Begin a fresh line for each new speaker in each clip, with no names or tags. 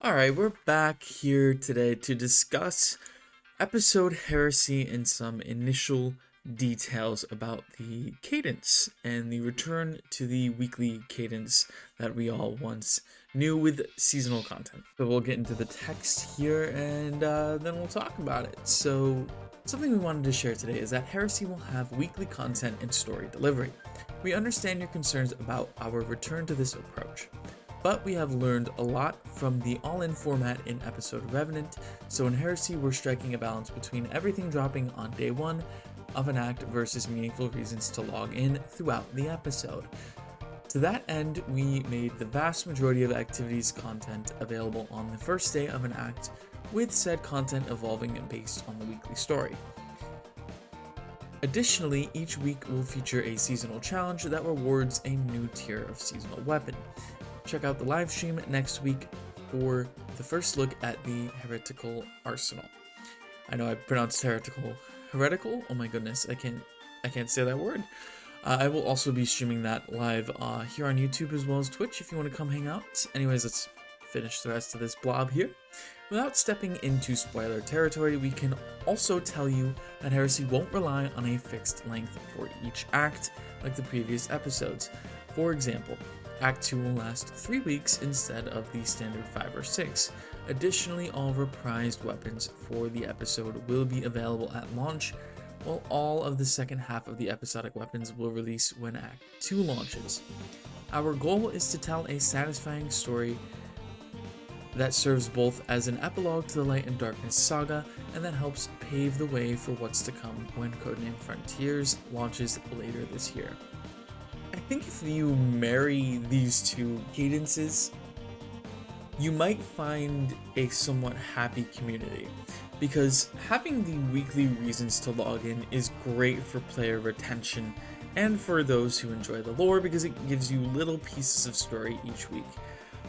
Alright, we're back here today to discuss Episode Heresy and some initial details about the cadence and the return to the weekly cadence that we all once knew with seasonal content. So we'll get into the text here and then we'll talk about it. So something we wanted to share today is that Heresy will have weekly content and story delivery. We understand your concerns about our return to this approach, but we have learned a lot from the all-in format in Echoes and Revenant, so in Heresy we're striking a balance between everything dropping on day one of an act versus meaningful reasons to log in throughout the episode. To that end, we made the vast majority of activities content available on the first day of an act, with said content evolving based on the weekly story. Additionally, each week will feature a seasonal challenge that rewards a new tier of seasonal weapon. Check out the live stream next week for the first look at the Heretical Arsenal. I know I pronounced heretical. Oh my goodness, I can't say that word. I will also be streaming that live here on YouTube as well as Twitch if you want to come hang out. Anyways, let's finish the rest of this blob here. Without stepping into spoiler territory, we can also tell you that Heresy won't rely on a fixed length for each act like the previous episodes. For example, Act 2 will last 3 weeks instead of the standard 5 or 6. Additionally, all reprised weapons for the episode will be available at launch, while all of the second half of the episodic weapons will release when Act 2 launches. Our goal is to tell a satisfying story that serves both as an epilogue to the Light and Darkness saga and that helps pave the way for what's to come when Codename Frontiers launches later this year. I think if you marry these two cadences, you might find a somewhat happy community, because having the weekly reasons to log in is great for player retention and for those who enjoy the lore because it gives you little pieces of story each week.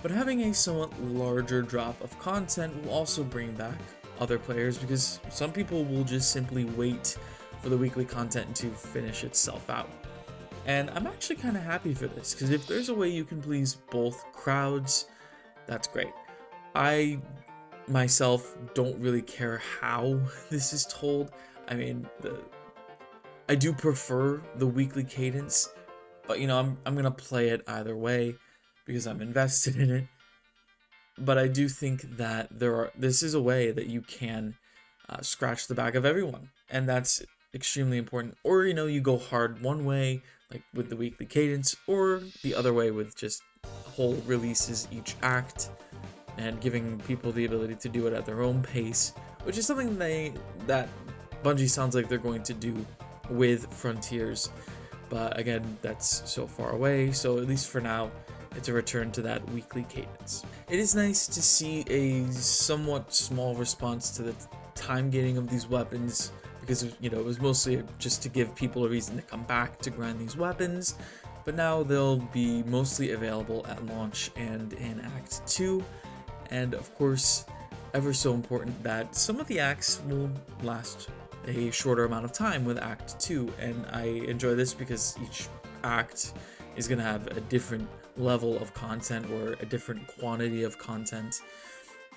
But having a somewhat larger drop of content will also bring back other players because some people will just simply wait for the weekly content to finish itself out. And I'm actually kind of happy for this, because if there's a way you can please both crowds, that's great. I myself don't really care how this is told. I mean, I do prefer the weekly cadence, but I'm gonna play it either way because I'm invested in it. But I do think that this is a way that you can scratch the back of everyone, and that's extremely important. Or you go hard one way, like with the weekly cadence, or the other way with just whole releases each act and giving people the ability to do it at their own pace, which is something that Bungie sounds like they're going to do with Frontiers. But again, that's so far away, so at least for now it's a return to that weekly cadence. It is nice to see a somewhat small response to the time gating of these weapons, because it was mostly just to give people a reason to come back to grind these weapons, but now they'll be mostly available at launch and in Act 2, and of course, ever so important that some of the acts will last a shorter amount of time with Act 2, and I enjoy this because each act is going to have a different level of content or a different quantity of content.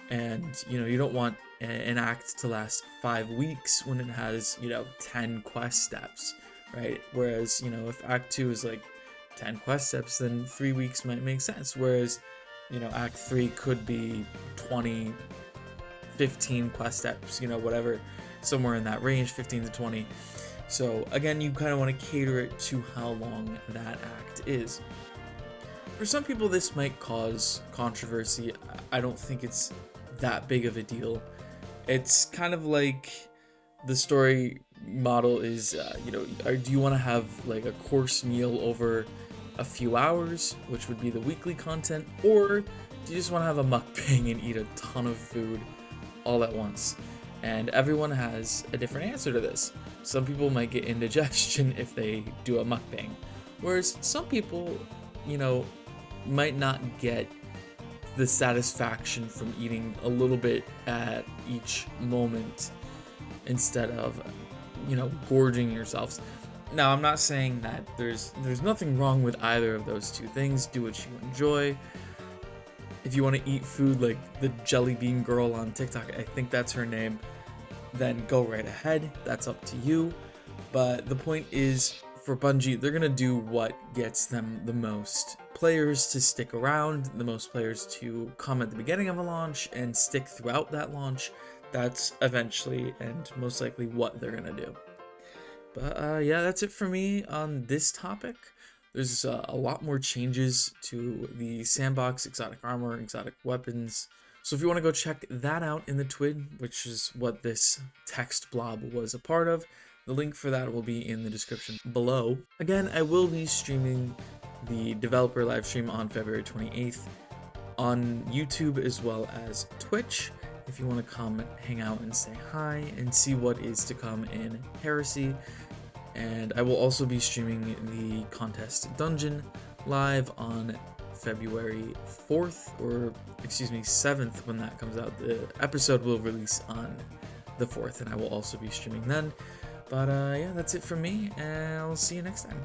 And you don't want an act to last 5 weeks when it has 10 quest steps, right? Whereas if Act 2 is like 10 quest steps, then 3 weeks might make sense. Whereas Act 3 could be 20, 15 quest steps, whatever, somewhere in that range, 15 to 20. So again, you kind of want to cater it to how long that act is. For some people, this might cause controversy. I don't think it's that big of a deal. It's kind of like the story model is, do you want to have like a course meal over a few hours, which would be the weekly content, or do you just want to have a mukbang and eat a ton of food all at once? And everyone has a different answer to this. Some people might get indigestion if they do a mukbang, whereas some people, might not get the satisfaction from eating a little bit at each moment instead of, gorging yourselves. Now, I'm not saying that there's nothing wrong with either of those two things. Do what you enjoy. if you want to eat food like the jelly bean girl on TikTok, I think that's her name, then go right ahead. That's up to you. But the point is, for Bungie, they're going to do what gets them the most players to stick around, the most players to come at the beginning of a launch and stick throughout that launch. That's eventually and most likely what they're going to do. But yeah, that's it for me on this topic. There's a lot more changes to the sandbox, exotic armor, exotic weapons. So if you want to go check that out in the TWID, which is what this text blob was a part of, the link for that will be in the description below. Again, I will be streaming the developer live stream on February 28th on YouTube as well as Twitch. If you want to come hang out and say hi and see what is to come in Heresy. And I will also be streaming the contest dungeon live on February 4th, or excuse me, 7th when that comes out. The episode will release on the 4th, and I will also be streaming then. But yeah, that's it from me, and I'll see you next time.